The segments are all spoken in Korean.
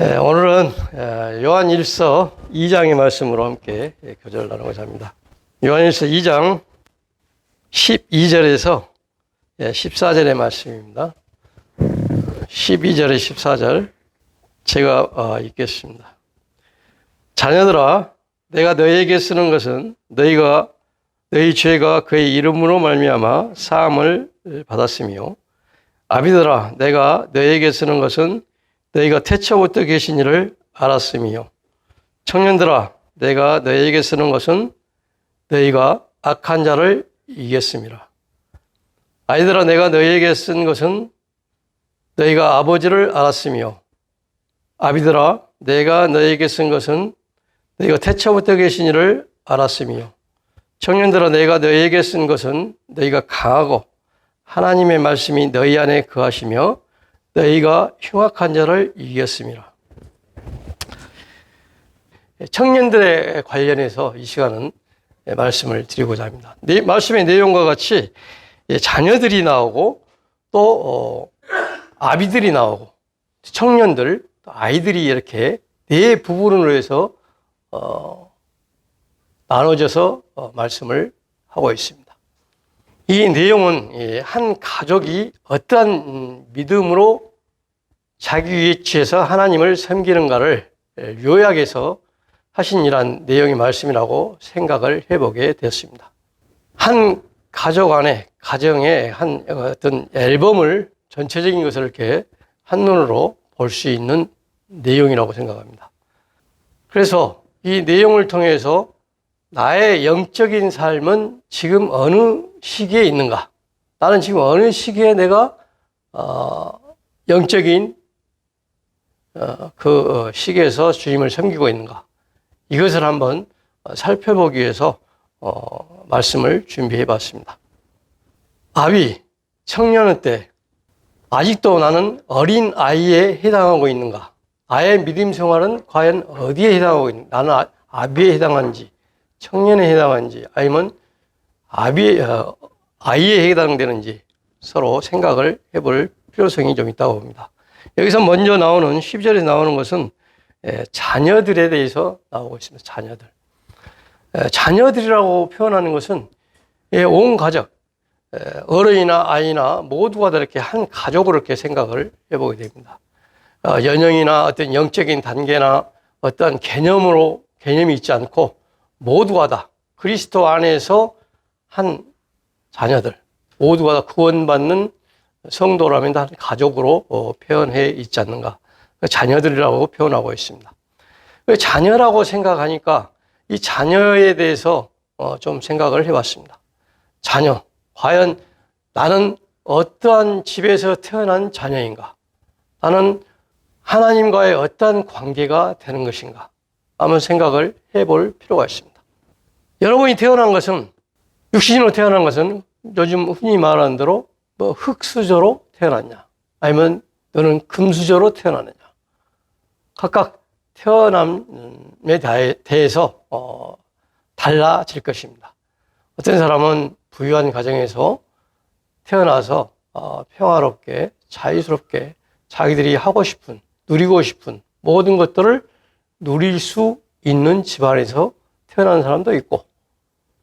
오늘은 요한 1서 2장의 말씀으로 함께 교제를 나누고자 합니다. 요한 1서 2장 12절에서 14절의 말씀입니다. 12절에 14절 제가 읽겠습니다. 자녀들아, 내가 너희에게 쓰는 것은 너희 죄가 그의 이름으로 말미암아 사함을 받았으며, 아비들아, 내가 너희에게 쓰는 것은 너희가 태초부터 계신 이를 알았으며, 청년들아, 내가 너희에게 쓰는 것은 너희가 악한 자를 이겼음이라. 아이들아, 내가 너희에게 쓴 것은 너희가 아버지를 알았으며, 아비들아, 내가 너희에게 쓴 것은 너희가 태초부터 계신 이를 알았으며, 청년들아, 내가 너희에게 쓴 것은 너희가 강하고 하나님의 말씀이 너희 안에 거하시며 너희가 흉악한 자를 이겼습니다. 청년들에 관련해서 이 시간은 말씀을 드리고자 합니다. 말씀의 내용과 같이 자녀들이 나오고 또 아비들이 나오고 청년들, 아이들이 이렇게 네 부분으로 해서 나눠져서 말씀을 하고 있습니다. 이 내용은 한 가족이 어떠한 믿음으로 자기 위치에서 하나님을 섬기는가를 요약해서 하신 이러한 내용의 말씀이라고 생각을 해보게 되었습니다. 한 가족 안에, 가정의 한 어떤 앨범을 전체적인 것을 이렇게 한눈으로 볼 수 있는 내용이라고 생각합니다. 그래서 이 내용을 통해서 나의 영적인 삶은 지금 어느 시기에 있는가? 나는 지금 어느 시기에 내가 영적인 그 시기에서 주님을 섬기고 있는가? 이것을 한번 살펴보기 위해서 말씀을 준비해 봤습니다. 아비, 청년의 때 아직도 나는 어린 아이에 해당하고 있는가? 나의 믿음 생활은 과연 어디에 해당하고 있는가? 나는 아비에 해당하는지, 청년에 해당하는지, 아니면 아이에 해당되는지 서로 생각을 해볼 필요성이 좀 있다고 봅니다. 여기서 먼저 나오는 10절에 나오는 것은 자녀들에 대해서 나오고 있습니다. 자녀들. 자녀들이라고 표현하는 것은 온 가족, 어른이나 아이나 모두가 다 이렇게 한 가족으로 이렇게 생각을 해보게 됩니다. 연령이나 어떤 영적인 단계나 어떤 개념이 있지 않고 모두가 다 그리스도 안에서 한 자녀들, 모두가 다 구원받는 성도라면 다 가족으로 표현해 있지 않는가. 자녀들이라고 표현하고 있습니다. 자녀라고 생각하니까 이 자녀에 대해서 좀 생각을 해봤습니다. 자녀, 과연 나는 어떠한 집에서 태어난 자녀인가? 나는 하나님과의 어떠한 관계가 되는 것인가? 한번 생각을 해볼 필요가 있습니다. 여러분이 태어난 것은, 육신으로 태어난 것은 요즘 흔히 말하는 대로 흙수저로 태어났냐, 아니면 너는 금수저로 태어났느냐. 각각 태어남에 대해서 달라질 것입니다. 어떤 사람은 부유한 가정에서 태어나서 평화롭게, 자유스럽게 자기들이 하고 싶은, 누리고 싶은 모든 것들을 누릴 수 있는 집안에서 태어난 사람도 있고,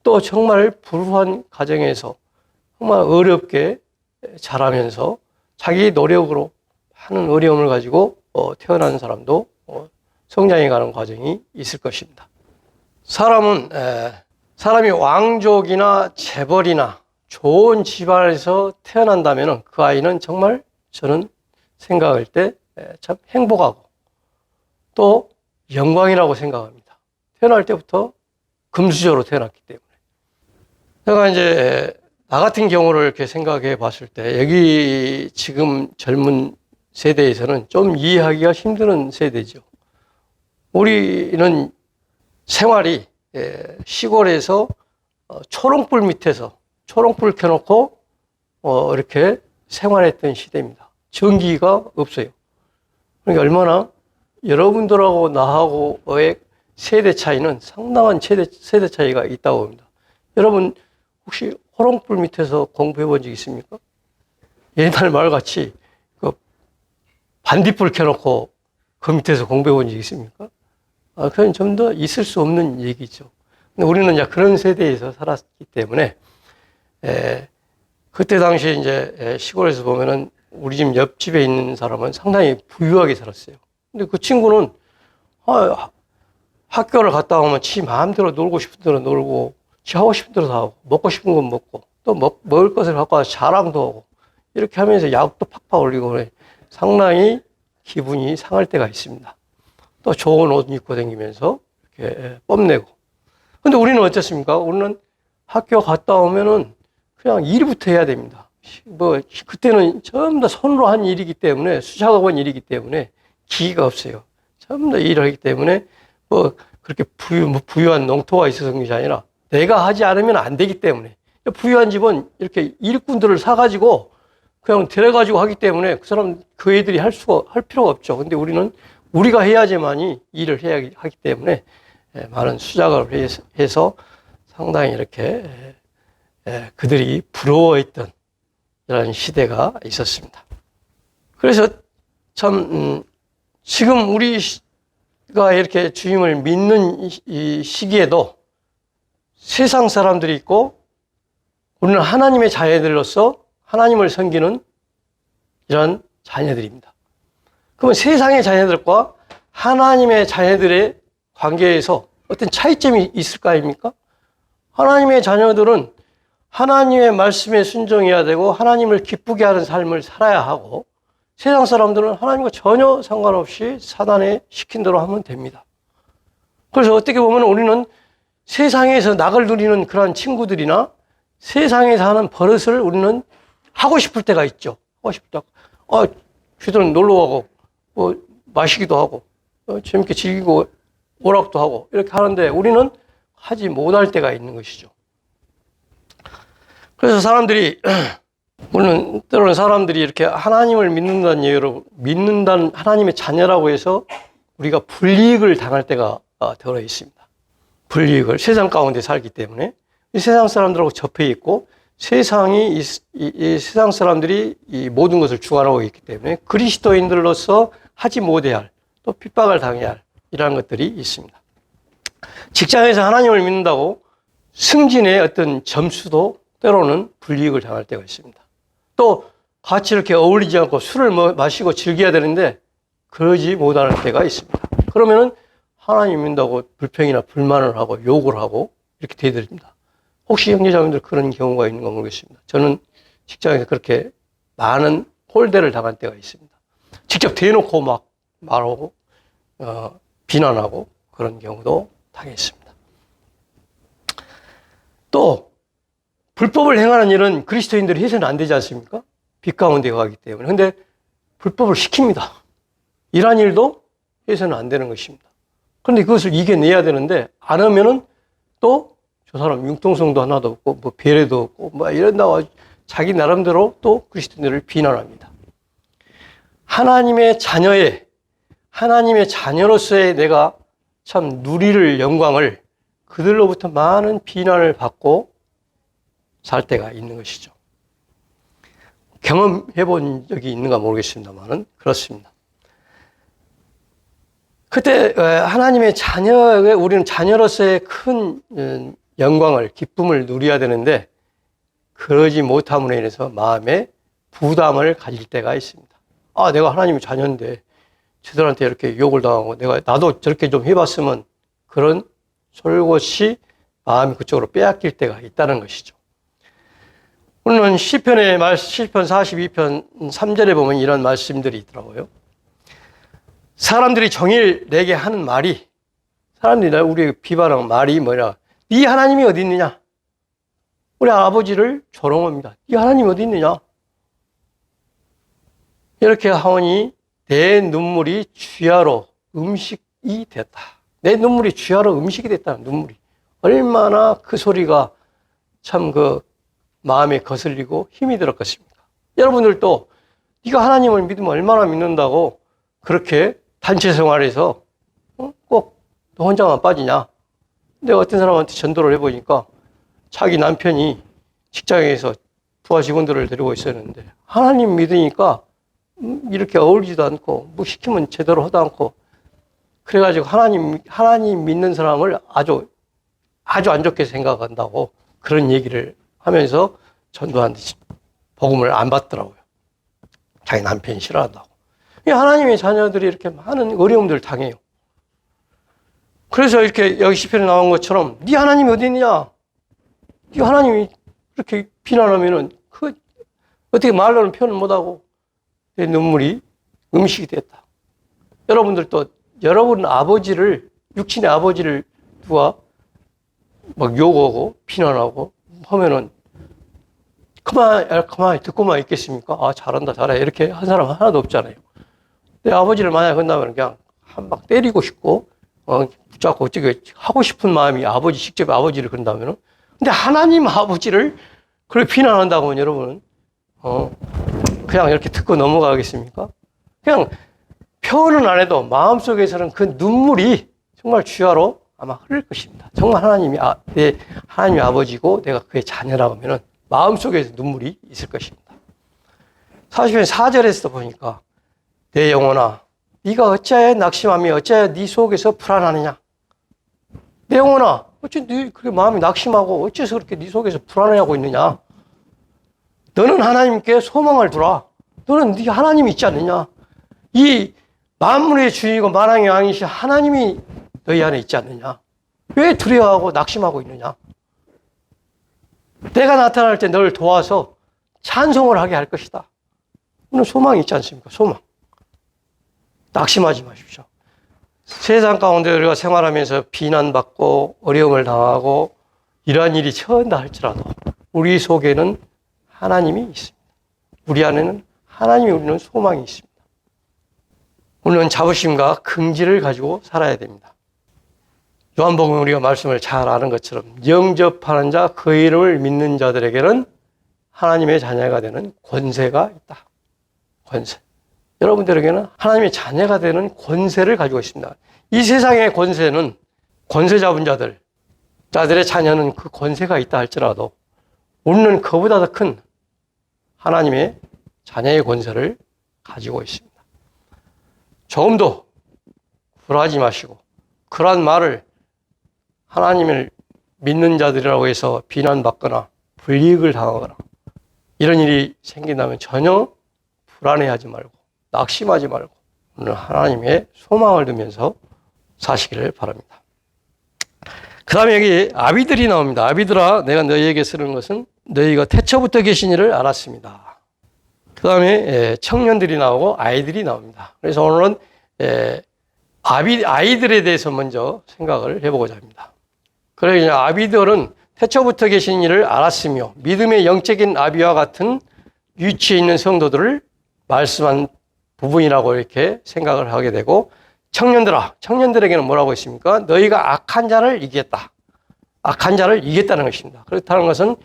또 정말 불우한 가정에서 정말 어렵게 자라면서 자기 노력으로 하는 어려움을 가지고 태어난 사람도 성장해가는 과정이 있을 것입니다. 사람이 왕족이나 재벌이나 좋은 집안에서 태어난다면 그 아이는 정말 저는 생각할 때 참 행복하고 또 영광이라고 생각합니다. 태어날 때부터 금수저로 태어났기 때문에. 제가 이제 나 같은 경우를 이렇게 생각해 봤을 때, 여기 지금 젊은 세대에서는 좀 이해하기가 힘든 세대죠. 우리는 생활이 시골에서 초롱불 밑에서 초롱불 켜놓고 이렇게 생활했던 시대입니다. 전기가 없어요. 그러니까 얼마나 여러분들하고 나하고의 세대 차이는 상당한 세대 차이가 있다고 봅니다. 여러분 혹시 호롱불 밑에서 공부해 본 적 있습니까? 옛날 말같이 반딧불 켜놓고 그 밑에서 공부해 본 적 있습니까? 그건 좀 더 있을 수 없는 얘기죠. 근데 우리는 이제 그런 세대에서 살았기 때문에, 그때 당시에 이제 시골에서 보면은 우리 집 옆집에 있는 사람은 상당히 부유하게 살았어요. 근데 그 친구는, 학교를 갔다 오면 지 마음대로 놀고 싶은 대로 놀고, 지 하고 싶은 대로 다 하고, 먹고 싶은 건 먹고, 또 먹을 것을 갖고 와서 자랑도 하고, 이렇게 하면서 약도 팍팍 올리고, 그래. 상당히 기분이 상할 때가 있습니다. 또 좋은 옷 입고 다니면서 이렇게 뽐내고. 근데 우리는 어떻습니까? 우리는 학교 갔다 오면은 그냥 일부터 해야 됩니다. 그때는 전부 다 손으로 한 일이기 때문에, 수작업한 일이기 때문에 기회가 없어요. 전부 다 일을 하기 때문에 그렇게 부유한 농토가 있어서 그런 것이 아니라 내가 하지 않으면 안 되기 때문에, 부유한 집은 이렇게 일꾼들을 사가지고 그냥 데려가지고 하기 때문에 그 애들이 할 필요가 없죠. 근데 우리는 우리가 해야지만이 일을 해야 하기 때문에 많은 수작업을 해서 상당히 이렇게 그들이 부러워했던 이런 시대가 있었습니다. 그래서 참 지금 우리가 이렇게 주님을 믿는 이 시기에도 세상 사람들이 있고 우리는 하나님의 자녀들로서 하나님을 섬기는 이런 자녀들입니다. 그러면 세상의 자녀들과 하나님의 자녀들의 관계에서 어떤 차이점이 있을 거 아닙니까? 하나님의 자녀들은 하나님의 말씀에 순종해야 되고 하나님을 기쁘게 하는 삶을 살아야 하고, 세상 사람들은 하나님과 전혀 상관없이 사단에 시킨 대로 하면 됩니다. 그래서 어떻게 보면 우리는 세상에서 낙을 누리는 그런 친구들이나 세상에서 하는 버릇을 우리는 하고 싶을 때가 있죠. 하고 싶을 때. 쥐들은 놀러 가고, 마시기도 하고, 재밌게 즐기고, 오락도 하고, 이렇게 하는데 우리는 하지 못할 때가 있는 것이죠. 그래서 우리는 때로는 사람들이 이렇게 하나님을 믿는다는 예로, 하나님의 자녀라고 해서 우리가 불이익을 당할 때가 들어 있습니다. 불이익을 세상 가운데 살기 때문에 이 세상 사람들하고 접해 있고, 세상이 이 세상 사람들이 이 모든 것을 주관하고 있기 때문에 그리스도인들로서 하지 못해야 할, 또 핍박을 당해야 할 이러한 것들이 있습니다. 직장에서 하나님을 믿는다고 승진의 어떤 점수도 때로는 불이익을 당할 때가 있습니다. 또 같이 이렇게 어울리지 않고 술을 마시고 즐겨야 되는데 그러지 못할 때가 있습니다. 그러면은 하나님 믿는다고 불평이나 불만을 하고 욕을 하고 이렇게 되어집니다. 혹시 형제자매들 그런 경우가 있는가 모르겠습니다. 저는 직장에서 그렇게 많은 홀대를 당할 때가 있습니다. 직접 대놓고 막 말하고 비난하고 그런 경우도 당했습니다. 또 불법을 행하는 일은 그리스도인들이 해서는 안 되지 않습니까? 빛 가운데 가기 때문에. 근데 불법을 시킵니다. 이러한 일도 해서는 안 되는 것입니다. 그런데 그것을 이겨내야 되는데 안 하면은 또 저 사람 융통성도 하나도 없고 배려도 없고 이런다고 자기 나름대로 또 그리스도인들을 비난합니다. 하나님의 자녀로서의 내가 참 누릴 영광을 그들로부터 많은 비난을 받고 살 때가 있는 것이죠. 경험해 본 적이 있는가 모르겠습니다만은 그렇습니다. 그때 하나님의 우리는 자녀로서의 큰 영광을, 기쁨을 누려야 되는데 그러지 못함으로 인해서 마음에 부담을 가질 때가 있습니다. 내가 하나님의 자녀인데 저들한테 이렇게 욕을 당하고 나도 저렇게 좀 해봤으면, 그런 솔곳이 마음이 그쪽으로 빼앗길 때가 있다는 것이죠. 우리는 시편 42편 3절에 보면 이런 말씀들이 있더라고요. 사람들이 종일 내게 하는 말이, 사람들이 우리 비판하는 말이 뭐냐? 네 하나님이 어디 있느냐? 우리 아버지를 조롱합니다. 네 하나님이 어디 있느냐? 이렇게 하오니 내 눈물이 주야로 음식이 됐다. 내 눈물이 주야로 음식이 됐다는 눈물이. 얼마나 그 소리가 참 마음에 거슬리고 힘이 들었겠습니까? 여러분들도 네가 하나님을 믿으면 얼마나 믿는다고 그렇게 단체 생활에서 꼭 너 혼자만 빠지냐? 내가 어떤 사람한테 전도를 해보니까 자기 남편이 직장에서 부하 직원들을 데리고 있었는데 하나님 믿으니까 이렇게 어울리지도 않고, 뭐 시키면 제대로 하도 않고, 그래가지고 하나님 믿는 사람을 아주 안 좋게 생각한다고 그런 얘기를 하면서 전도하는데 복음을 안 받더라고요. 자기 남편이 싫어한다고. 하나님의 자녀들이 이렇게 많은 어려움들을 당해요. 그래서 이렇게 여기 시편에 나온 것처럼 네 하나님이 어디 있느냐? 네 하나님이 그렇게 비난하면은 그 어떻게 말로는 표현을 못하고 내 눈물이 음식이 됐다. 여러분들도 여러분 아버지를, 육신의 아버지를 누가 막 욕하고 비난하고 하면은 가만히 듣고만 있겠습니까? 아, 잘한다, 잘해. 이렇게 한 사람 하나도 없잖아요. 내 아버지를 만약에 한다면 그냥 한 방 때리고 싶고, 붙잡고 어떻게 하고 싶은 마음이 직접 아버지를 그런다면은. 근데 하나님 아버지를 그렇게 비난한다고 하면 여러분은, 그냥 이렇게 듣고 넘어가겠습니까? 그냥 표현은 안 해도 마음속에서는 그 눈물이 정말 주야로 아마 흐를 것입니다. 정말 내 하나님의 아버지고 내가 그의 자녀라고 하면은 마음속에서 눈물이 있을 것입니다. 40편 4절에서 보니까 내 영혼아 네가 어찌하여 낙심하며 어찌하여 네 속에서 불안하느냐. 내 영혼아 어찌 네 그렇게 마음이 낙심하고 어째서 그렇게 네 속에서 불안해하고 있느냐. 너는 하나님께 소망을 두라. 너는 네 하나님이 있지 않느냐. 이 만물의 주인이고 만왕의 왕이신 하나님이 너희 안에 있지 않느냐. 왜 두려워하고 낙심하고 있느냐. 내가 나타날 때 너를 도와서 찬송을 하게 할 것이다. 오늘 소망이 있지 않습니까? 소망. 낙심하지 마십시오. 세상 가운데 우리가 생활하면서 비난받고 어려움을 당하고 이러한 일이 처한다 할지라도 우리 속에는 하나님이 있습니다. 우리 안에는 하나님이 우리는 소망이 있습니다. 우리는 자부심과 긍지를 가지고 살아야 됩니다. 요한복음 우리가 말씀을 잘 아는 것처럼 영접하는 자, 그 이름을 믿는 자들에게는 하나님의 자녀가 되는 권세가 있다. 권세. 여러분들에게는 하나님의 자녀가 되는 권세를 가지고 있습니다. 이 세상의 권세는 권세 잡은 자들의 자녀는 그 권세가 있다 할지라도 우리는 그보다 더 큰 하나님의 자녀의 권세를 가지고 있습니다. 조금도 굴하지 마시고 그러한 말을 하나님을 믿는 자들이라고 해서 비난받거나 불이익을 당하거나 이런 일이 생긴다면 전혀 불안해하지 말고 낙심하지 말고 오늘 하나님의 소망을 두면서 사시기를 바랍니다. 그 다음에 여기 아비들이 나옵니다. 아비들아 내가 너희에게 쓰는 것은 너희가 태초부터 계신 이를 알았습니다. 그 다음에 청년들이 나오고 아이들이 나옵니다. 그래서 오늘은 아이들에 대해서 먼저 생각을 해보고자 합니다. 그래서 아비들은 태초부터 계신 이를 알았으며 믿음의 영적인 아비와 같은 위치에 있는 성도들을 말씀한 부분이라고 이렇게 생각을 하게 되고 청년들아, 청년들에게는 뭐라고 했습니까? 너희가 악한 자를 이겼다. 악한 자를 이겼다는 것입니다. 그렇다는 것은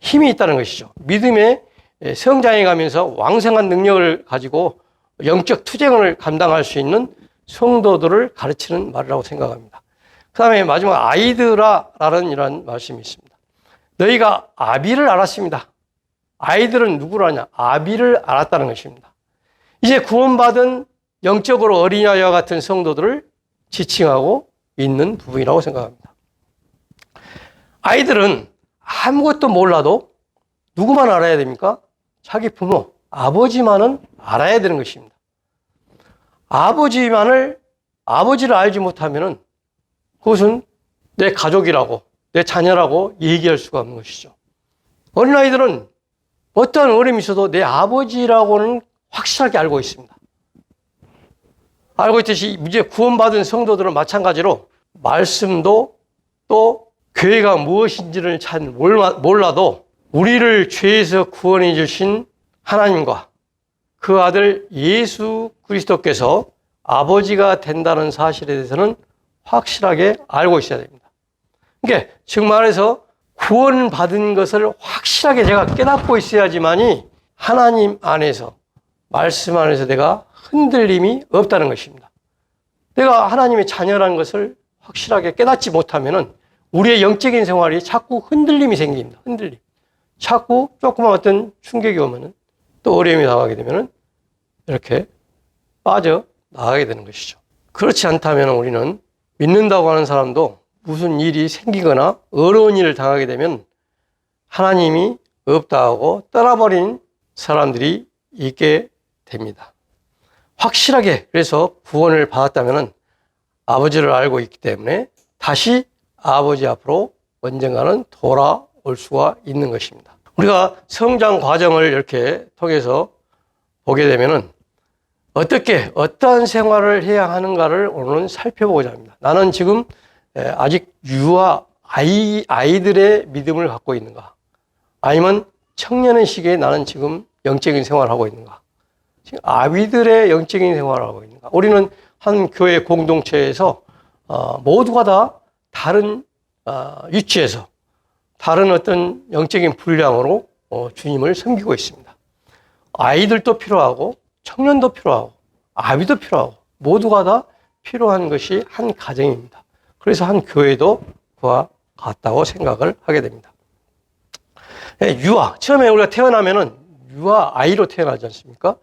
힘이 있다는 것이죠. 믿음의 성장해 가면서 왕성한 능력을 가지고 영적 투쟁을 감당할 수 있는 성도들을 가르치는 말이라고 생각합니다. 그 다음에 마지막 아이들아라는 이런 말씀이 있습니다. 너희가 아비를 알았습니다. 아이들은 누구를 아냐? 아비를 알았다는 것입니다. 이제 구원받은 영적으로 어린아이와 같은 성도들을 지칭하고 있는 부분이라고 생각합니다. 아이들은 아무것도 몰라도 누구만 알아야 됩니까? 자기 부모, 아버지만은 알아야 되는 것입니다. 아버지를 알지 못하면은 그것은 내 가족이라고, 내 자녀라고 얘기할 수가 없는 것이죠. 어린아이들은 어떠한 어려움이 있어도 내 아버지라고는 확실하게 알고 있습니다. 알고 있듯이 이제 구원받은 성도들은 마찬가지로 말씀도 또 교회가 무엇인지를 잘 몰라도 우리를 죄에서 구원해 주신 하나님과 그 아들 예수 그리스도께서 아버지가 된다는 사실에 대해서는 확실하게 알고 있어야 됩니다. 그러니까 즉 말해서 구원받은 것을 확실하게 제가 깨닫고 있어야지만이 하나님 안에서 말씀 안에서 내가 흔들림이 없다는 것입니다. 내가 하나님의 자녀라는 것을 확실하게 깨닫지 못하면은 우리의 영적인 생활이 자꾸 흔들림이 생깁니다. 흔들림. 자꾸 조그만 어떤 충격이 오면은 또 어려움이 당하게 되면은 이렇게 빠져 나가게 되는 것이죠. 그렇지 않다면 우리는 믿는다고 하는 사람도 무슨 일이 생기거나 어려운 일을 당하게 되면 하나님이 없다 하고 떠나버린 사람들이 있게 됩니다. 확실하게 그래서 구원을 받았다면 아버지를 알고 있기 때문에 다시 아버지 앞으로 언젠가는 돌아올 수가 있는 것입니다. 우리가 성장 과정을 이렇게 통해서 보게 되면은 어떠한 생활을 해야 하는가를 오늘은 살펴보고자 합니다. 나는 지금 아직 유아 아이들의 믿음을 갖고 있는가? 아니면 청년의 시기에 나는 지금 영적인 생활을 하고 있는가? 지금 아비들의 영적인 생활을 하고 있는가? 우리는 한 교회 공동체에서 모두가 다 다른 위치에서 다른 어떤 영적인 분량으로 주님을 섬기고 있습니다. 아이들도 필요하고 청년도 필요하고 아비도 필요하고 모두가 다 필요한 것이 한 가정입니다. 그래서 한 교회도 그와 같다고 생각을 하게 됩니다. 유아, 처음에 우리가 태어나면은 유아 아이로 태어나지 않습니까?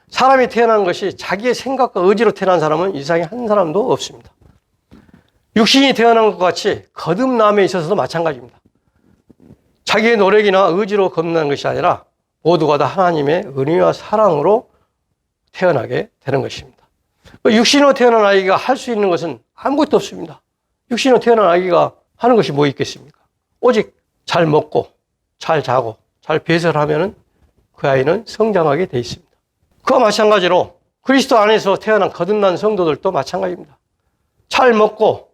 사람이 태어난 것이 자기의 생각과 의지로 태어난 사람은 이 세상에 한 사람도 없습니다. 육신이 태어난 것 같이 거듭남에 있어서도 마찬가지입니다. 자기의 노력이나 의지로 거듭나는 것이 아니라 모두가 다 하나님의 은혜와 사랑으로 태어나게 되는 것입니다. 육신으로 태어난 아이가 할 수 있는 것은 아무것도 없습니다. 육신으로 태어난 아이가 하는 것이 뭐 있겠습니까? 오직 잘 먹고 잘 자고 잘 배설하면은 그 아이는 성장하게 돼 있습니다. 그와 마찬가지로 그리스도 안에서 태어난 거듭난 성도들도 마찬가지입니다. 잘 먹고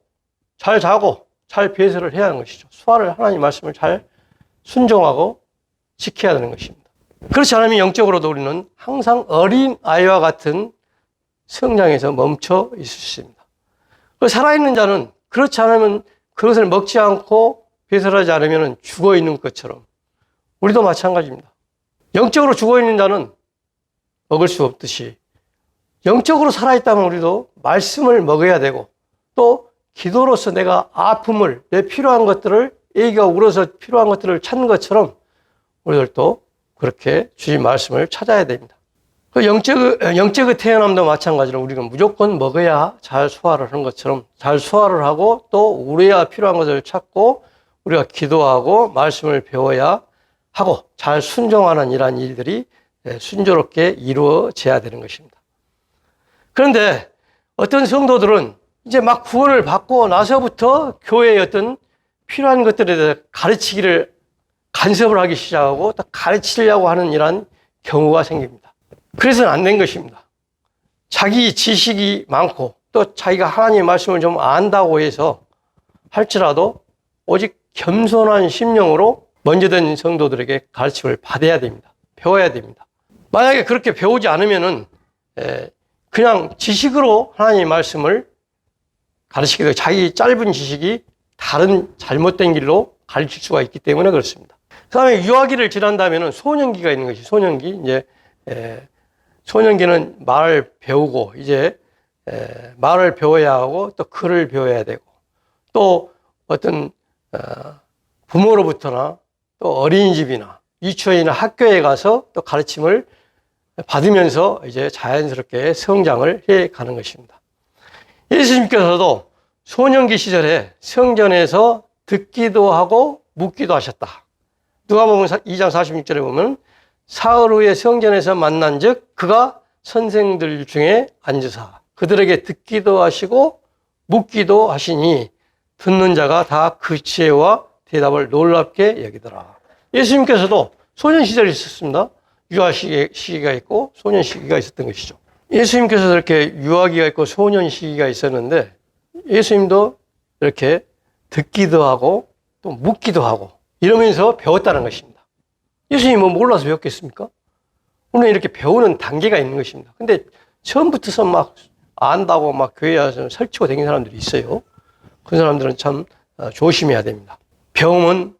잘 자고 잘 배설을 해야 하는 것이죠. 수화를 하나님 말씀을 잘 순종하고 지켜야 되는 것입니다. 그렇지 않으면 영적으로도 우리는 항상 어린 아이와 같은 성장에서 멈춰 있을 수 있습니다. 살아있는 자는 그렇지 않으면 그것을 먹지 않고 배설하지 않으면 죽어 있는 것처럼 우리도 마찬가지입니다. 영적으로 죽어 있는 자는 먹을 수 없듯이 영적으로 살아있다면 우리도 말씀을 먹어야 되고 또 기도로서 내가 아픔을 내 필요한 것들을 애기가 울어서 필요한 것들을 찾는 것처럼 우리들도 그렇게 주님 말씀을 찾아야 됩니다. 영적의 태어남도 마찬가지로 우리가 무조건 먹어야 잘 소화를 하는 것처럼 잘 소화를 하고 또 우리가 필요한 것을 찾고 우리가 기도하고 말씀을 배워야 하고 잘 순종하는 이러한 일들이 순조롭게 이루어져야 되는 것입니다. 그런데 어떤 성도들은 이제 막 구원을 받고 나서부터 교회의 어떤 필요한 것들에 대해서 가르치기를 간섭을 하기 시작하고 또 가르치려고 하는 이러한 경우가 생깁니다. 그래서는 안 된 것입니다. 자기 지식이 많고 또 자기가 하나님의 말씀을 좀 안다고 해서 할지라도 오직 겸손한 심령으로 먼저 된 성도들에게 가르침을 받아야 됩니다. 배워야 됩니다. 만약에 그렇게 배우지 않으면은 그냥 지식으로 하나님의 말씀을 가르치게 되고 자기 짧은 지식이 다른 잘못된 길로 가르칠 수가 있기 때문에 그렇습니다. 그 다음에 유아기를 지난다면은 소년기가 있는 것이 소년기. 이제 소년기는 말을 배우고 이제 말을 배워야 하고 또 글을 배워야 되고 또 어떤 부모로부터나 또 어린이집이나 유치원이나 학교에 가서 또 가르침을 받으면서 이제 자연스럽게 성장을 해 가는 것입니다. 예수님께서도 소년기 시절에 성전에서 듣기도 하고 묻기도 하셨다. 누가복음 2장 46절에 보면 사흘 후에 성전에서 만난 즉 그가 선생들 중에 앉으사 그들에게 듣기도 하시고 묻기도 하시니 듣는 자가 다 그 지혜와 대답을 놀랍게 여기더라. 예수님께서도 소년 시절이 있었습니다. 유아 시기가 있고 소년 시기가 있었던 것이죠. 예수님께서 이렇게 유아기가 있고 소년 시기가 있었는데 예수님도 이렇게 듣기도 하고 또 묻기도 하고 이러면서 배웠다는 것입니다. 예수님이 뭐 몰라서 배웠겠습니까? 물론 이렇게 배우는 단계가 있는 것입니다. 근데 처음부터서 막 안다고 막 교회에 와서 설치고 다니는 사람들이 있어요. 그 사람들은 참 조심해야 됩니다. 배움은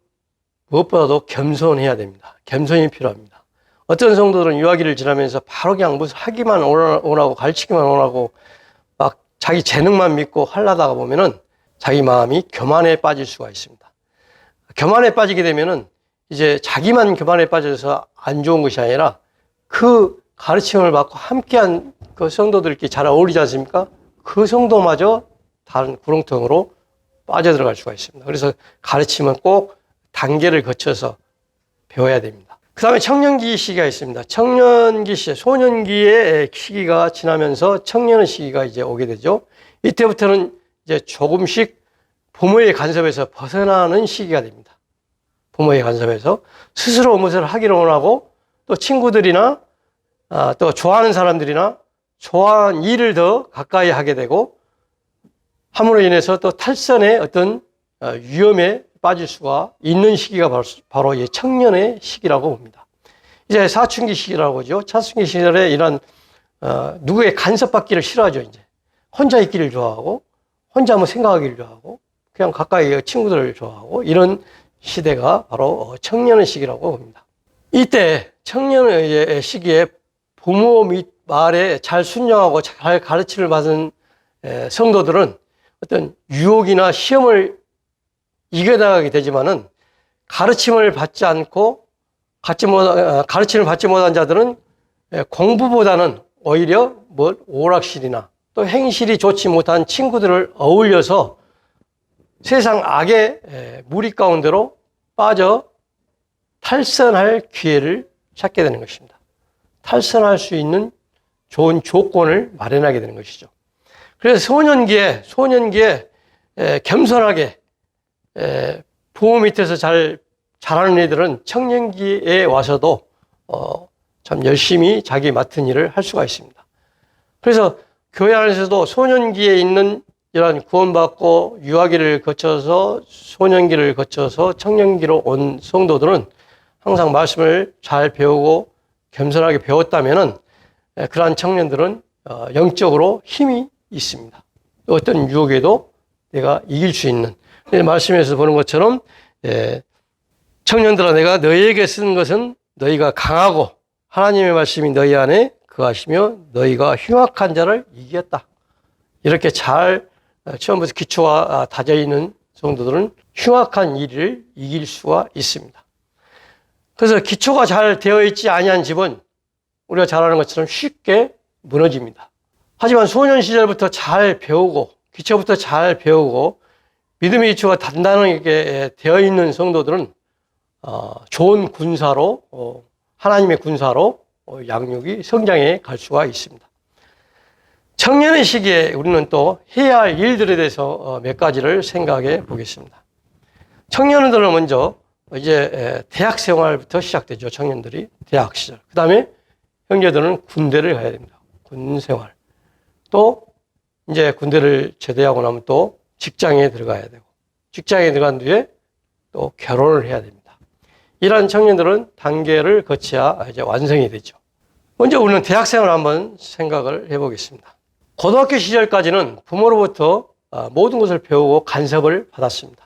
무엇보다도 겸손해야 됩니다. 겸손이 필요합니다. 어떤 성도들은 유아기를 지나면서 바로 그냥 무슨 하기만 원하고 가르치기만 원하고 막 자기 재능만 믿고 하려다가 보면은 자기 마음이 교만에 빠질 수가 있습니다. 교만에 빠지게 되면은 이제 자기만 교만에 빠져서 안 좋은 것이 아니라 그 가르침을 받고 함께한 그 성도들끼리 잘 어울리지 않습니까? 그 성도마저 다른 구렁텅으로 빠져들어갈 수가 있습니다. 그래서 가르침은 꼭 단계를 거쳐서 배워야 됩니다. 그 다음에 청년기 시기가 있습니다. 청년기 시기, 소년기의 시기가 지나면서 청년의 시기가 이제 오게 되죠. 이때부터는 이제 조금씩 부모의 간섭에서 벗어나는 시기가 됩니다. 부모의 간섭에서 스스로 무엇을 하기를 원하고 또 친구들이나 또 좋아하는 사람들이나 좋아하는 일을 더 가까이 하게 되고 함으로 인해서 또 탈선의 어떤 위험에 빠질 수가 있는 시기가 바로 이 청년의 시기라고 봅니다. 이제 사춘기 시기라고 하죠. 사춘기 시절에 이런 누구의 간섭받기를 싫어하죠. 이제 혼자 있기를 좋아하고 혼자 뭐 생각하기를 좋아하고 그냥 가까이 친구들을 좋아하고 이런 시대가 바로 청년의 시기라고 봅니다. 이때 청년의 시기에 부모 말에 잘 순종하고 잘 가르침을 받은 성도들은 어떤 유혹이나 시험을 이겨나가게 되지만은 가르침을 받지 않고 가르침을 받지 못한 자들은 공부보다는 오히려 오락실이나 또 행실이 좋지 못한 친구들을 어울려서 세상 악의 무리 가운데로 빠져 탈선할 기회를 찾게 되는 것입니다. 탈선할 수 있는 좋은 조건을 마련하게 되는 것이죠. 그래서 소년기에 겸손하게 부모 밑에서 잘하는 애들은 청년기에 와서도 참 열심히 자기 맡은 일을 할 수가 있습니다. 그래서 교회 안에서도 소년기에 있는 이러한 구원받고 유아기를 거쳐서 소년기를 거쳐서 청년기로 온 성도들은 항상 말씀을 잘 배우고 겸손하게 배웠다면은 그러한 청년들은 영적으로 힘이 있습니다. 어떤 유혹에도 내가 이길 수 있는 말씀에서 보는 것처럼 청년들아 내가 너희에게 쓴 것은 너희가 강하고 하나님의 말씀이 너희 안에 거하시며 너희가 흉악한 자를 이겼다. 이렇게 잘 처음부터 기초가 다져 있는 성도들은 흉악한 일을 이길 수가 있습니다. 그래서 기초가 잘 되어 있지 아니한 집은 우리가 잘 아는 것처럼 쉽게 무너집니다. 하지만 소년 시절부터 잘 배우고 기초부터 잘 배우고 믿음의 기초가 단단하게 되어 있는 성도들은 좋은 군사로 하나님의 군사로 양육이 성장해 갈 수가 있습니다. 청년의 시기에 우리는 또 해야 할 일들에 대해서 몇 가지를 생각해 보겠습니다. 청년들은 먼저 이제 대학 생활부터 시작되죠. 청년들이 대학 시절. 그 다음에 형제들은 군대를 가야 됩니다. 군 생활. 또 이제 군대를 제대하고 나면 또 직장에 들어가야 되고 직장에 들어간 뒤에 또 결혼을 해야 됩니다. 이러한 청년들은 단계를 거쳐야 이제 완성이 되죠. 먼저 우리는 대학 생활을 한번 생각을 해보겠습니다. 고등학교 시절까지는 부모로부터 모든 것을 배우고 간섭을 받았습니다.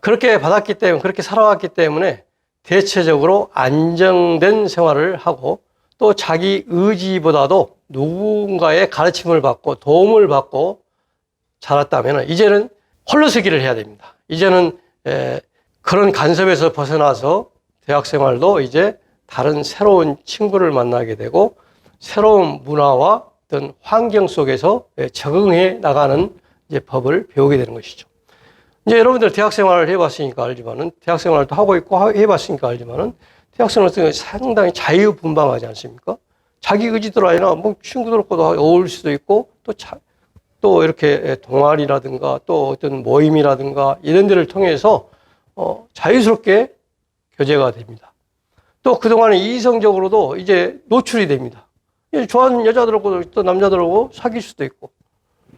그렇게 받았기 때문에, 그렇게 살아왔기 때문에 대체적으로 안정된 생활을 하고 또 자기 의지보다도 누군가의 가르침을 받고 도움을 받고 자랐다면 이제는 홀로서기를 해야 됩니다. 이제는 그런 간섭에서 벗어나서 대학 생활도 이제 다른 새로운 친구를 만나게 되고 새로운 문화와 어떤 환경 속에서 적응해 나가는 이제 법을 배우게 되는 것이죠. 이제 여러분들 대학 생활을 해봤으니까 알지만은 대학 생활도 하고 있고 해봤으니까 알지만은 대학 생활은 상당히 자유분방하지 않습니까? 자기 의지대로 아니라 뭐 친구들하고도 어울릴 수도 있고 또 이렇게 동아리라든가 또 어떤 모임이라든가 이런 데를 통해서 자유스럽게 교제가 됩니다. 또 그동안에 이성적으로도 이제 노출이 됩니다. 좋아하는 여자들하고 또 남자들하고 사귈 수도 있고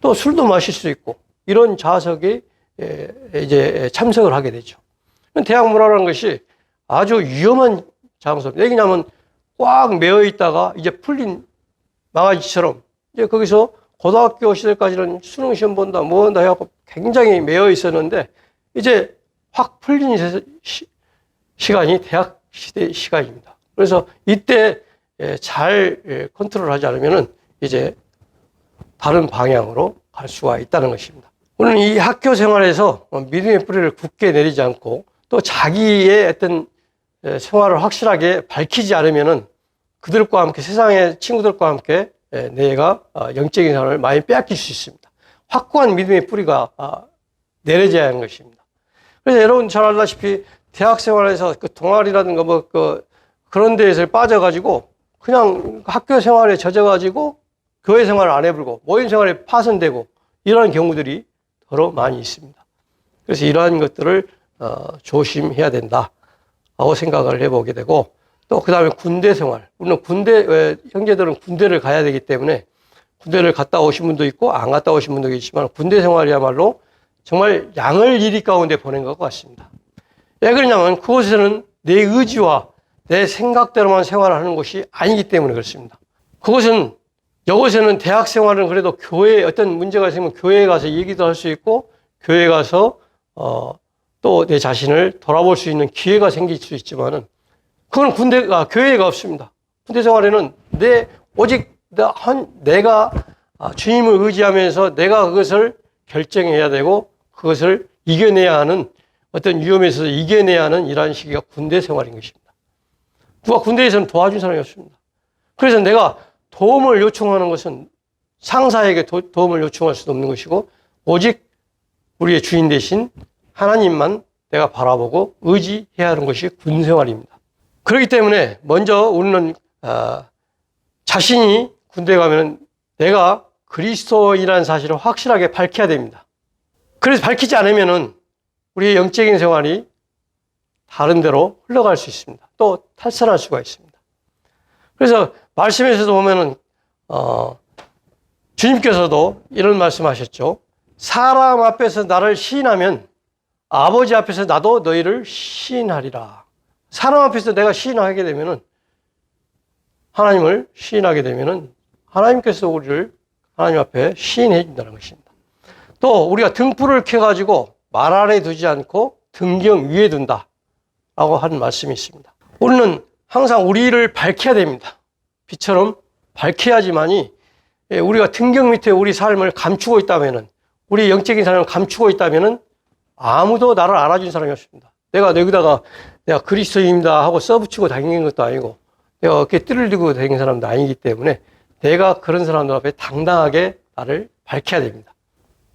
또 술도 마실 수 있고 이런 자석에 이제 참석을 하게 되죠. 대학 문화라는 것이 아주 위험한 장소입니다. 왜냐하면 꽉 매어 있다가 이제 풀린 망아지처럼 이제 거기서 고등학교 시절까지는 수능 시험 본다 뭐 한다 해갖고 굉장히 매어 있었는데 이제 확 풀린 시간이 대학 시대 시간입니다. 그래서 이때 잘 컨트롤하지 않으면은 이제 다른 방향으로 갈 수가 있다는 것입니다. 우리는 이 학교 생활에서 믿음의 뿌리를 굳게 내리지 않고 또 자기의 어떤 생활을 확실하게 밝히지 않으면은 그들과 함께 세상의 친구들과 함께 내가 영적인 생활을 많이 빼앗길 수 있습니다. 확고한 믿음의 뿌리가 내려져야 하는 것입니다. 그래서 여러분 잘 알다시피 대학 생활에서 그 동아리라든가 그런 데에서 빠져가지고 그냥 학교 생활에 젖어가지고 교회 생활을 안 해보고 모임 생활에 파손되고 이러한 경우들이 더러 많이 있습니다. 그래서 이러한 것들을 조심해야 된다라고 생각을 해보게 되고, 또 그 다음에 군대 생활. 물론 형제들은 군대를 가야 되기 때문에 군대를 갔다 오신 분도 있고 안 갔다 오신 분도 있지만 군대 생활이야말로 정말 양을 이리 가운데 보낸 것 같습니다. 왜 그러냐면 그곳에서는 내 의지와 내 생각대로만 생활하는 것이 아니기 때문에 그렇습니다. 여곳에는 대학 생활은 그래도 교회에 어떤 문제가 있으면 교회에 가서 얘기도 할 수 있고 교회에 가서 또 내 자신을 돌아볼 수 있는 기회가 생길 수 있지만은 그건 교회가 없습니다. 군대 생활에는 오직 내가 주님을 의지하면서 내가 그것을 결정해야 되고 그것을 이겨내야 하는, 어떤 위험에서 이겨내야 하는 이러한 시기가 군대 생활인 것입니다. 누가 군대에서는 도와준 사람이 없습니다. 그래서 내가 도움을 요청하는 것은 상사에게 도움을 요청할 수도 없는 것이고 오직 우리의 주인 대신 하나님만 내가 바라보고 의지해야 하는 것이 군 생활입니다. 그렇기 때문에 먼저 우리는 자신이 군대에 가면 내가 그리스도인이라는 사실을 확실하게 밝혀야 됩니다. 그래서 밝히지 않으면은 우리의 영적인 생활이 다른 데로 흘러갈 수 있습니다. 또 탈선할 수가 있습니다. 그래서 말씀에서도 보면은 주님께서도 이런 말씀하셨죠. 사람 앞에서 나를 시인하면 아버지 앞에서 나도 너희를 시인하리라. 사람 앞에서 내가 시인하게 되면은, 하나님을 시인하게 되면은 하나님께서 우리를 하나님 앞에 시인해 준다는 것입니다. 또 우리가 등불을 켜가지고 말 아래 두지 않고 등경 위에 둔다라고 하는 말씀이 있습니다. 우리는 항상 우리를 밝혀야 됩니다. 빛처럼 밝혀야지만이 우리가 등경 밑에 우리 삶을 감추고 있다면은, 우리 영적인 삶을 감추고 있다면은 아무도 나를 알아준 사람이 없습니다. 내가 여기다가 내가 그리스도인입니다 하고 써붙이고 다니는 것도 아니고 내가 어깨에 띠를 들고 다니는 사람도 아니기 때문에 내가 그런 사람들 앞에 당당하게 나를 밝혀야 됩니다.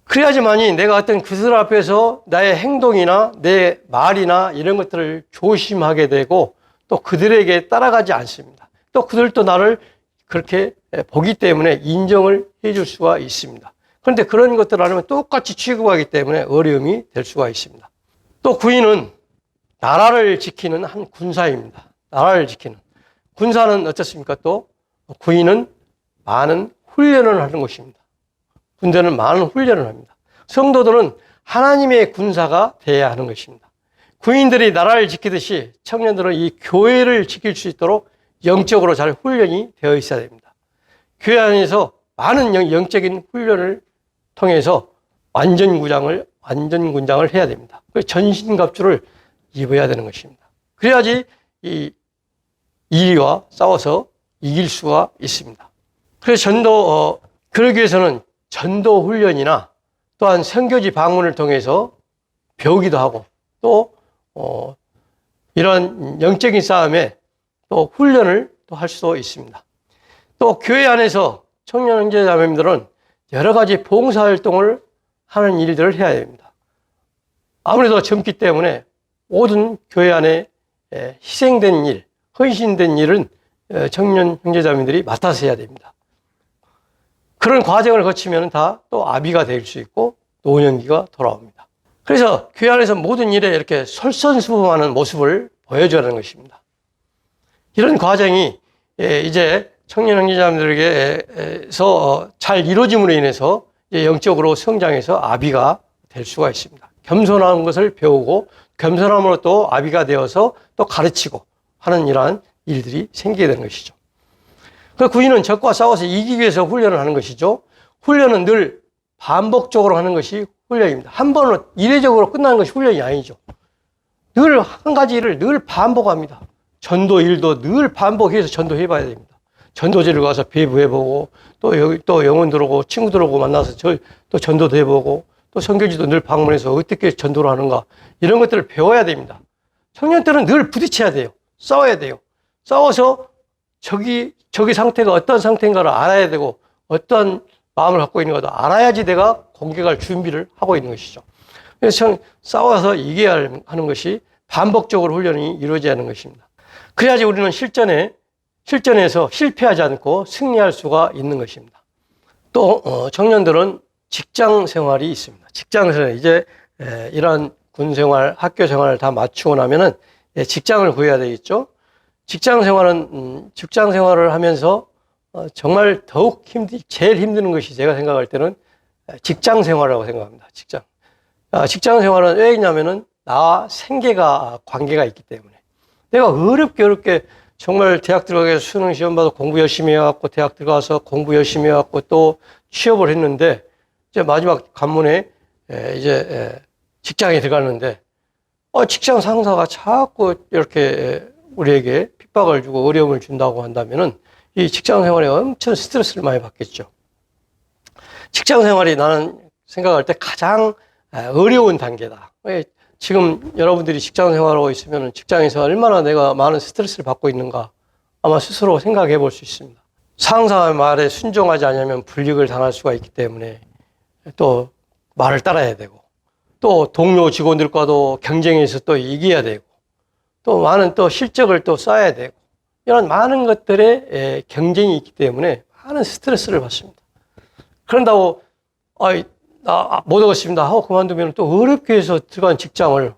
그래야지만이 내가 어떤 그들 앞에서 나의 행동이나 내 말이나 이런 것들을 조심하게 되고 또 그들에게 따라가지 않습니다. 또 그들도 나를 그렇게 보기 때문에 인정을 해줄 수가 있습니다. 그런데 그런 것들을 안 하면 똑같이 취급하기 때문에 어려움이 될 수가 있습니다. 또 군인은 나라를 지키는 한 군사입니다. 나라를 지키는. 군사는 어떻습니까? 또 군인은 많은 훈련을 하는 것입니다. 군대는 많은 훈련을 합니다. 성도들은 하나님의 군사가 되어야 하는 것입니다. 군인들이 나라를 지키듯이 청년들은 이 교회를 지킬 수 있도록 영적으로 잘 훈련이 되어 있어야 됩니다. 교회 안에서 많은 영적인 훈련을 통해서 완전군장을 해야 됩니다. 전신갑주를 입어야 되는 것입니다. 그래야지 이 이리와 싸워서 이길 수가 있습니다. 그래서 그러기 위해서는 전도 훈련이나 또한 선교지 방문을 통해서 배우기도 하고 또 이런 영적인 싸움에 또 훈련을 또 할 수도 있습니다. 또 교회 안에서 청년 형제 자매님들은 여러 가지 봉사활동을 하는 일들을 해야 됩니다. 아무래도 젊기 때문에 모든 교회 안에 희생된 일, 헌신된 일은 청년 형제자매들이 맡아서 해야 됩니다. 그런 과정을 거치면 다 또 아비가 될 수 있고 노년기가 돌아옵니다. 그래서 교회 안에서 모든 일에 이렇게 솔선수범하는 모습을 보여줘야 하는 것입니다. 이런 과정이 이제 청년 형제자매들에게서 잘 이루어짐으로 인해서 영적으로 성장해서 아비가 될 수가 있습니다. 겸손한 것을 배우고 겸손함으로 또 아비가 되어서 또 가르치고 하는 이러한 일들이 생기게 되는 것이죠. 그 군인은 적과 싸워서 이기기 위해서 훈련을 하는 것이죠. 훈련은 늘 반복적으로 하는 것이 훈련입니다. 한 번으로 이례적으로 끝나는 것이 훈련이 아니죠. 늘 한 가지 일을 늘 반복합니다. 전도 일도 늘 반복해서 전도해봐야 됩니다. 전도지를 가서 배부해보고 또 영혼들 오고 친구들 오고 만나서 또 전도도 해보고 또 선교지도 늘 방문해서 어떻게 전도를 하는가 이런 것들을 배워야 됩니다. 청년 때는 늘 부딪혀야 돼요. 싸워야 돼요. 싸워서 저기 상태가 어떤 상태인가를 알아야 되고 어떤 마음을 갖고 있는 것도 알아야지 내가 공격할 준비를 하고 있는 것이죠. 그래서 싸워서 이겨야 하는 것이 반복적으로 훈련이 이루어져야 하는 것입니다. 그래야지 우리는 실전에서 실패하지 않고 승리할 수가 있는 것입니다. 또 청년들은 직장 생활이 있습니다. 직장 생활, 이제 이러한 군 생활, 학교 생활을 다 마치고 나면은 직장을 구해야 되겠죠. 직장 생활을 하면서 정말 더욱 제일 힘드는 것이 제가 생각할 때는 직장 생활이라고 생각합니다. 직장 생활은 왜 있냐면은 나와 생계가 관계가 있기 때문에 내가 어렵게 정말 대학 들어가서 수능 시험 봐서 공부 열심히 해갖고 대학 들어가서 공부 열심히 해갖고 또 취업을 했는데 이제 마지막 관문에 이제 직장에 들어갔는데 직장 상사가 자꾸 이렇게 우리에게 핍박을 주고 어려움을 준다고 한다면은 이 직장 생활에 엄청 스트레스를 많이 받겠죠. 직장 생활이 나는 생각할 때 가장 어려운 단계다. 지금 여러분들이 직장 생활하고 있으면 직장에서 얼마나 내가 많은 스트레스를 받고 있는가 아마 스스로 생각해 볼 수 있습니다. 상사의 말에 순종하지 않으면 불이익을 당할 수가 있기 때문에 또 말을 따라야 되고 또 동료 직원들과도 경쟁에서 또 이겨야 되고 또 많은 또 실적을 또 쌓아야 되고 이런 많은 것들의 경쟁이 있기 때문에 많은 스트레스를 받습니다. 그런다고 나 못 오겠습니다 하고 그만두면 또 어렵게 해서 들어간 직장을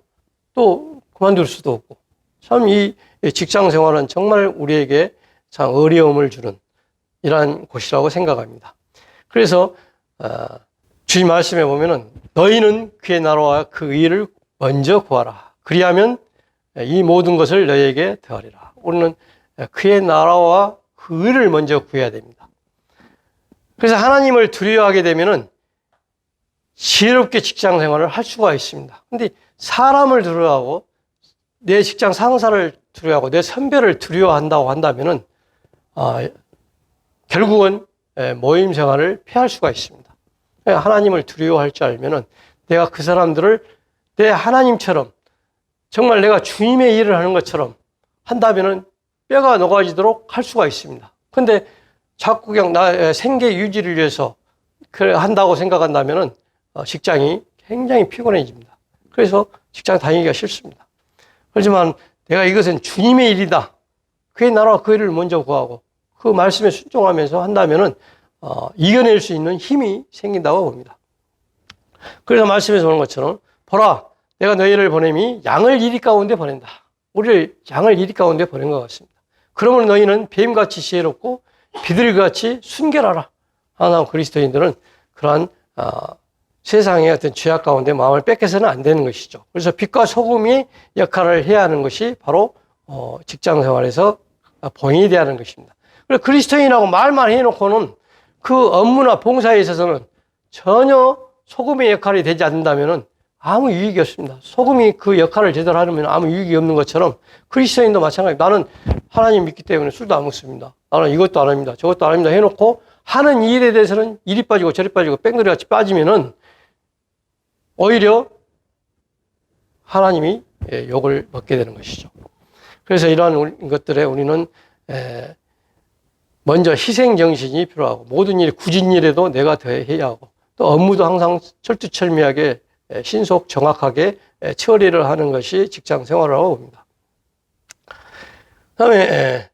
또 그만둘 수도 없고 참 이 직장 생활은 정말 우리에게 참 어려움을 주는 이러한 곳이라고 생각합니다. 그래서 주님 말씀에 보면은 너희는 그의 나라와 그 의를 먼저 구하라. 그리하면 이 모든 것을 너희에게 더하리라. 우리는 그의 나라와 그 의를 먼저 구해야 됩니다. 그래서 하나님을 두려워하게 되면은 지혜롭게 직장 생활을 할 수가 있습니다. 근데 사람을 두려워하고 내 직장 상사를 두려워하고 내 선배를 두려워한다고 한다면은 결국은 모임 생활을 피할 수가 있습니다. 하나님을 두려워할 줄 알면은 내가 그 사람들을 내 하나님처럼 정말 내가 주님의 일을 하는 것처럼 한다면은 뼈가 녹아지도록 할 수가 있습니다. 근데 자꾸 그냥 나 생계 유지를 위해서 한다고 생각한다면은 직장이 굉장히 피곤해집니다. 그래서 직장 다니기가 싫습니다. 그렇지만 내가 이것은 주님의 일이다. 그의 나라와 그 일을 먼저 구하고 그 말씀에 순종하면서 한다면은 이겨낼 수 있는 힘이 생긴다고 봅니다. 그래서 말씀에서 보는 것처럼 보라 내가 너희를 보냄이 양을 이리 가운데 보낸다. 우리를 양을 이리 가운데 보낸 것 같습니다. 그러면 너희는 뱀같이 지혜롭고 비둘기같이 순결하라. 하나 그리스도인들은 그러한 세상의 어떤 죄악 가운데 마음을 뺏겨서는 안 되는 것이죠. 그래서 빛과 소금이 역할을 해야 하는 것이 바로 직장 생활에서 본인이 돼야 하는 것입니다. 그래서 그리스도인이라고 말만 해놓고는 그 업무나 봉사에 있어서는 전혀 소금의 역할이 되지 않는다면 아무 유익이 없습니다. 소금이 그 역할을 제대로 하려면 아무 유익이 없는 것처럼 그리스도인도 마찬가지입니다. 나는 하나님 믿기 때문에 술도 안 먹습니다. 나는 이것도 안 합니다. 저것도 안 합니다. 해놓고 하는 일에 대해서는 이리 빠지고 저리 빠지고 뺑돌이 같이 빠지면은 오히려 하나님이 욕을 먹게 되는 것이죠. 그래서 이러한 것들에 우리는 먼저 희생 정신이 필요하고 모든 일, 굳은 일에도 내가 대해야 하고 또 업무도 항상 철두철미하게 신속 정확하게 처리를 하는 것이 직장 생활이라고 봅니다. 그다음에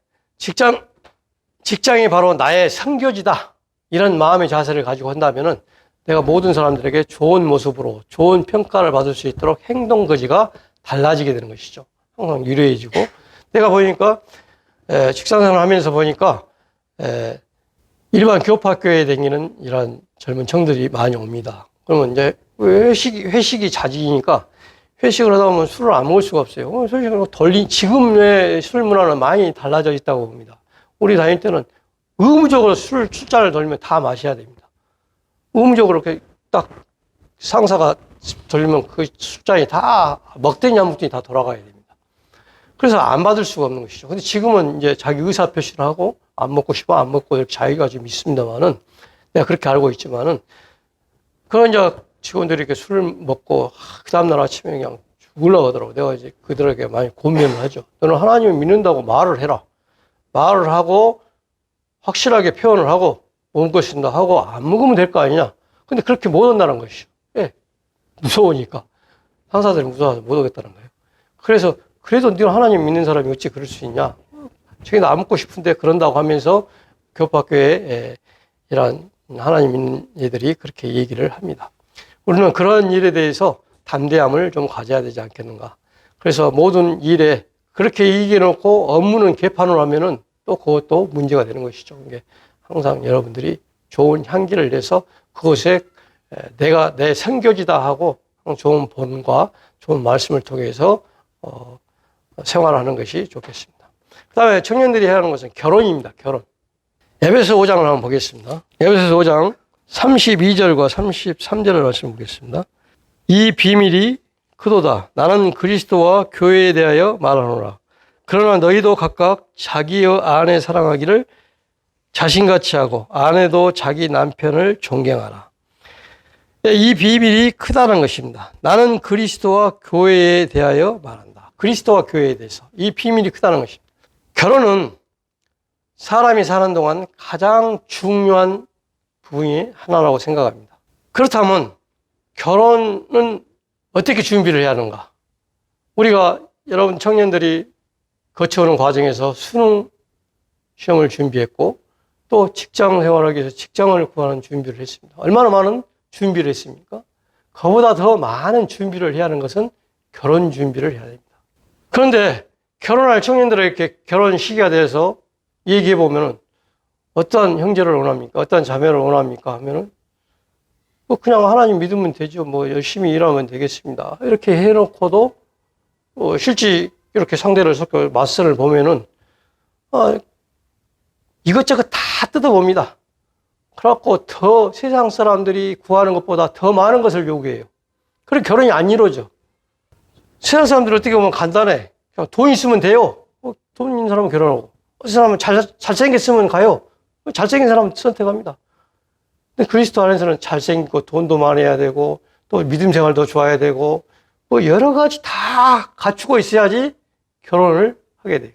직장이 바로 나의 선교지다 이런 마음의 자세를 가지고 한다면은 내가 모든 사람들에게 좋은 모습으로 좋은 평가를 받을 수 있도록 행동 거지가 달라지게 되는 것이죠. 항상 유려해지고 내가 보니까 직장 생활을 하면서 보니까 일반 교파학교에 다니는 이런 젊은 청들이 많이 옵니다. 그러면 이제 회식이 잦으니까 회식을 하다 보면 술을 안 먹을 수가 없어요. 솔직히 지금의 술 문화는 많이 달라져 있다고 봅니다. 우리 다닐 때는 의무적으로 술자를 돌면 다 마셔야 됩니다. 의무적으로 이렇게 딱 상사가 돌리면 그 술잔이 다 먹더니 안 먹더니 다 돌아가야 됩니다. 그래서 안 받을 수가 없는 것이죠. 근데 지금은 이제 자기 의사 표시를 하고 안 먹고 싶어 안 먹고 이렇게 자기가 좀 있습니다만은 내가 그렇게 알고 있지만은 그런 이제 직원들이 이렇게 술을 먹고 그 다음날 아침에 그냥 죽으려고 하더라고. 내가 이제 그들에게 많이 고민을 하죠. 너는 하나님을 믿는다고 말을 해라. 말을 하고 확실하게 표현을 하고 먹을 것인다 하고 안 먹으면 될 거 아니냐. 근데 그렇게 못 온다는 것이죠. 예. 무서우니까. 상사들이 무서워서 못 오겠다는 거예요. 그래서 그래도 네가 하나님 믿는 사람이 어찌 그럴 수 있냐. 저기 나 먹고 싶은데 그런다고 하면서 교파교회 이런 하나님 믿는 이들이 그렇게 얘기를 합니다. 우리는 그런 일에 대해서 담대함을 좀 가져야 되지 않겠는가. 그래서 모든 일에 그렇게 얘기해놓고 업무는 개판을 하면은 또 그것도 문제가 되는 것이죠. 이게 항상 여러분들이 좋은 향기를 내서 그것에 내가 내 선교지다 하고 좋은 본과 좋은 말씀을 통해서 생활하는 것이 좋겠습니다. 그 다음에 청년들이 해야 하는 것은 결혼입니다. 결혼. 에베소 5장을 한번 보겠습니다. 에베소 5장 32절과 33절을 말씀 보겠습니다. 이 비밀이 크도다. 나는 그리스도와 교회에 대하여 말하노라. 그러나 너희도 각각 자기의 아내 사랑하기를 자신같이 하고 아내도 자기 남편을 존경하라. 이 비밀이 크다는 것입니다. 나는 그리스도와 교회에 대하여 말한다. 그리스도와 교회에 대해서 이 비밀이 크다는 것입니다. 결혼은 사람이 사는 동안 가장 중요한 부분이 하나라고 생각합니다. 그렇다면 결혼은 어떻게 준비를 해야 하는가? 우리가 여러분 청년들이 거쳐오는 과정에서 수능 시험을 준비했고 또 직장 생활하기 위해서 직장을 구하는 준비를 했습니다. 얼마나 많은 준비를 했습니까? 그보다 더 많은 준비를 해야 하는 것은 결혼 준비를 해야 됩니다. 그런데 결혼할 청년들에게 결혼 시기가 돼서 얘기해 보면은 어떤 형제를 원합니까? 어떤 자매를 원합니까? 하면은 뭐 그냥 하나님 믿으면 되죠. 뭐 열심히 일하면 되겠습니다. 이렇게 해놓고도 실제 이렇게 상대를 섞어 맞선을 보면은 이것저것 다 뜯어봅니다. 그래갖고 더 세상 사람들이 구하는 것보다 더 많은 것을 요구해요. 그럼 결혼이 안 이루어져. 세상 사람들이 어떻게 보면 간단해. 그냥 돈 있으면 돼요. 돈 있는 사람은 결혼하고. 어떤 사람은 잘생겼으면 가요. 잘생긴 사람은 선택합니다. 근데 그리스도 안에서는 잘생기고 돈도 많아야 되고 또 믿음 생활도 좋아야 되고 뭐 여러 가지 다 갖추고 있어야지 결혼을 하게 돼요.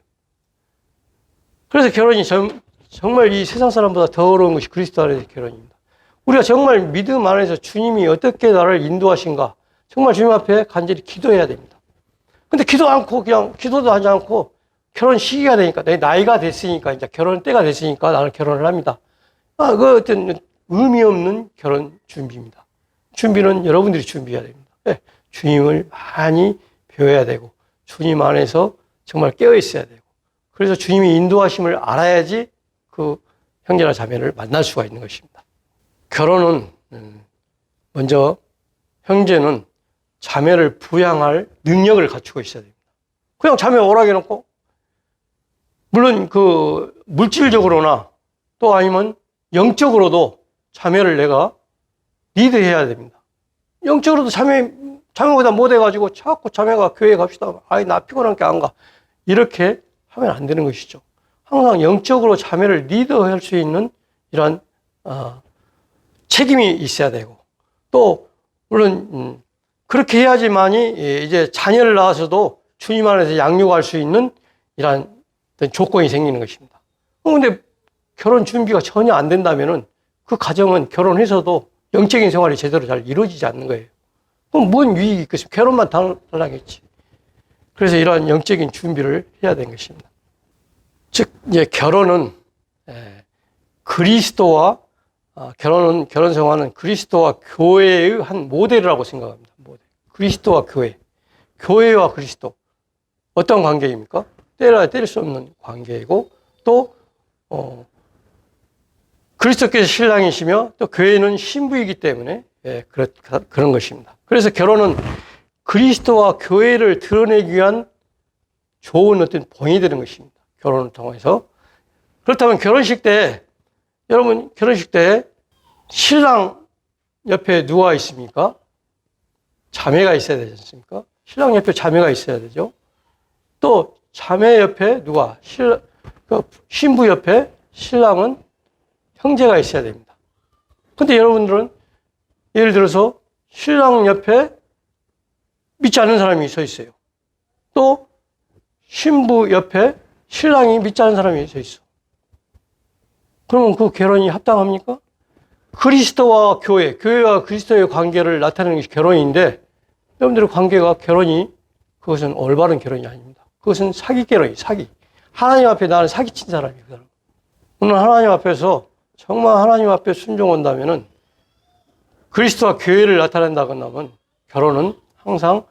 그래서 결혼이 정말 이 세상 사람보다 더 어려운 것이 그리스도 안에서의 결혼입니다. 우리가 정말 믿음 안에서 주님이 어떻게 나를 인도하신가 정말 주님 앞에 간절히 기도해야 됩니다. 근데 기도도 하지 않고 결혼 시기가 되니까 내 나이가 됐으니까 이제 결혼 때가 됐으니까 나는 결혼을 합니다. 그 어떤 의미 없는 결혼 준비입니다. 준비는 여러분들이 준비해야 됩니다. 네, 주님을 많이 배워야 되고 주님 안에서 정말 깨어 있어야 되고 그래서 주님이 인도하심을 알아야지 그 형제나 자매를 만날 수가 있는 것입니다. 결혼은 먼저 형제는 자매를 부양할 능력을 갖추고 있어야 됩니다. 그냥 자매 오라게 해놓고 물론 그 물질적으로나 또 아니면 영적으로도 자매를 내가 리드해야 됩니다. 영적으로도 자매보다 못해가지고 자꾸 자매가 교회 갑시다. 아이 나 피곤하니까 안 가. 이렇게 하면 안 되는 것이죠. 항상 영적으로 자매를 리드할 수 있는 이런 책임이 있어야 되고 또 물론 그렇게 해야지만이 이제 자녀를 낳아서도 주님 안에서 양육할 수 있는 이런 조건이 생기는 것입니다. 그런데 결혼 준비가 전혀 안 된다면은 그 가정은 결혼해서도 영적인 생활이 제대로 잘 이루어지지 않는 거예요. 그럼 뭔 유익이 있겠습니까? 결혼만 달라겠지. 그래서 이러한 영적인 준비를 해야 되는 것입니다. 즉, 이제 결혼 생활은 그리스도와 교회의 한 모델이라고 생각합니다. 모델. 그리스도와 교회와 그리스도. 어떤 관계입니까? 때릴 수 없는 관계이고, 또, 그리스도께서 신랑이시며, 또 교회는 신부이기 때문에, 그런 것입니다. 그래서 결혼은 그리스도와 교회를 드러내기 위한 좋은 어떤 본이 되는 것입니다. 결혼을 통해서. 그렇다면 여러분 결혼식 때 신랑 옆에 누가 있습니까? 자매가 있어야 되지 않습니까? 신랑 옆에 자매가 있어야 되죠. 또 자매 옆에 신부 옆에 신랑은 형제가 있어야 됩니다. 근데 여러분들은 예를 들어서 신랑 옆에 믿지 않는 사람이 서 있어요. 또 신부 옆에 신랑이 믿지 않는 사람이 서 있어. 그러면 그 결혼이 합당합니까? 그리스도와 교회, 교회와 그리스도의 관계를 나타내는 것이 결혼인데, 여러분들의 관계가 결혼이, 그것은 올바른 결혼이 아닙니다. 그것은 사기 결혼이, 사기. 하나님 앞에 나는 사기친 사람이에요. 그 사람. 오늘 하나님 앞에서 정말 하나님 앞에 순종한다면은 그리스도와 교회를 나타낸다고 하면 결혼은 항상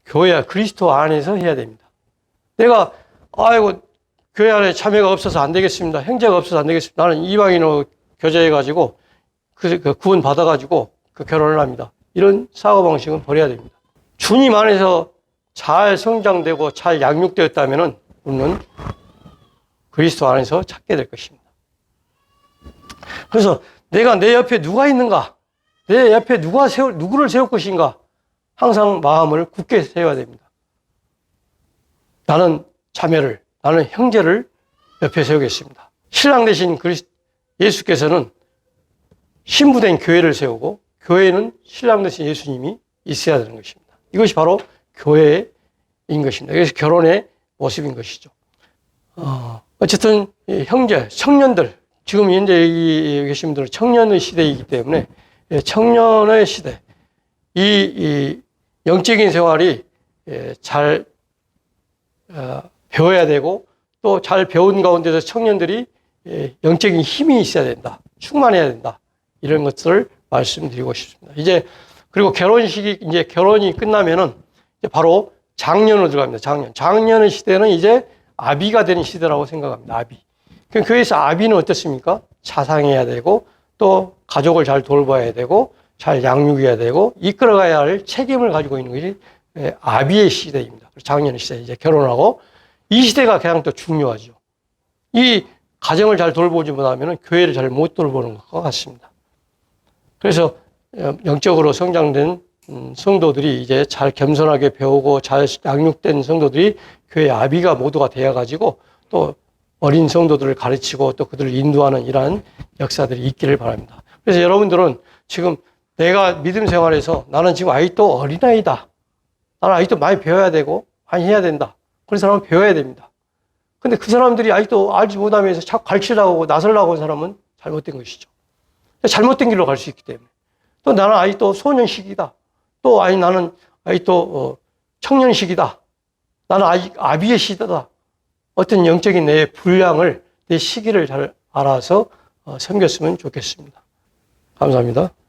교회와 그리스도 안에서 해야 됩니다. 내가 아이고 교회 안에 자매가 없어서 안 되겠습니다. 형제가 없어서 안 되겠습니다. 나는 이방인으로 교제해가지고 그 구원 받아가지고 그 결혼을 합니다. 이런 사고방식은 버려야 됩니다. 주님 안에서 잘 성장되고 잘 양육되었다면은 우리는 그리스도 안에서 찾게 될 것입니다. 그래서 내가 내 옆에 누가 있는가? 내 옆에 누구를 세울 것인가? 항상 마음을 굳게 세워야 됩니다. 나는 자매를, 나는 형제를 옆에 세우겠습니다. 신랑 되신 예수께서는 신부된 교회를 세우고 교회는 신랑 되신 예수님이 있어야 되는 것입니다. 이것이 바로 교회인 것입니다. 그래서 결혼의 모습인 것이죠. 어쨌든 형제, 청년들, 지금 현재 여기 계신 분들은 청년의 시대이기 때문에 청년의 시대, 이 영적인 생활이 잘 배워야 되고 또 잘 배운 가운데서 청년들이 영적인 힘이 있어야 된다. 충만해야 된다. 이런 것들을 말씀드리고 싶습니다. 그리고 결혼식이, 이제 결혼이 끝나면은 이제 바로 장년으로 들어갑니다. 장년의 시대는 이제 아비가 되는 시대라고 생각합니다. 아비. 그럼 교회에서 아비는 어떻습니까? 자상해야 되고 또 가족을 잘 돌봐야 되고 잘 양육해야 되고 이끌어가야 할 책임을 가지고 있는 것이 아비의 시대입니다. 장년의 시대, 이제 결혼하고 이 시대가 가장 더 중요하죠. 이 가정을 잘 돌보지 못하면 교회를 잘 못 돌보는 것과 같습니다. 그래서 영적으로 성장된 성도들이 이제 잘 겸손하게 배우고 잘 양육된 성도들이 교회 아비가 모두가 되어가지고 또 어린 성도들을 가르치고 또 그들을 인도하는 이러한 역사들이 있기를 바랍니다. 그래서 여러분들은 지금 내가 믿음 생활에서 나는 지금 아직도 어린아이다. 나는 아직도 많이 배워야 되고 많이 해야 된다. 그런 사람은 배워야 됩니다. 근데 그 사람들이 아직도 알지 못하면서 자꾸 가르치려고 하고 나서려고 하는 사람은 잘못된 것이죠. 잘못된 길로 갈 수 있기 때문에. 또 나는 아직도 소년식이다. 또 나는 아직도 청년식이다. 나는 아직 아비의 시대다. 어떤 영적인 내 분량을, 내 시기를 잘 알아서 섬겼으면 좋겠습니다. 감사합니다.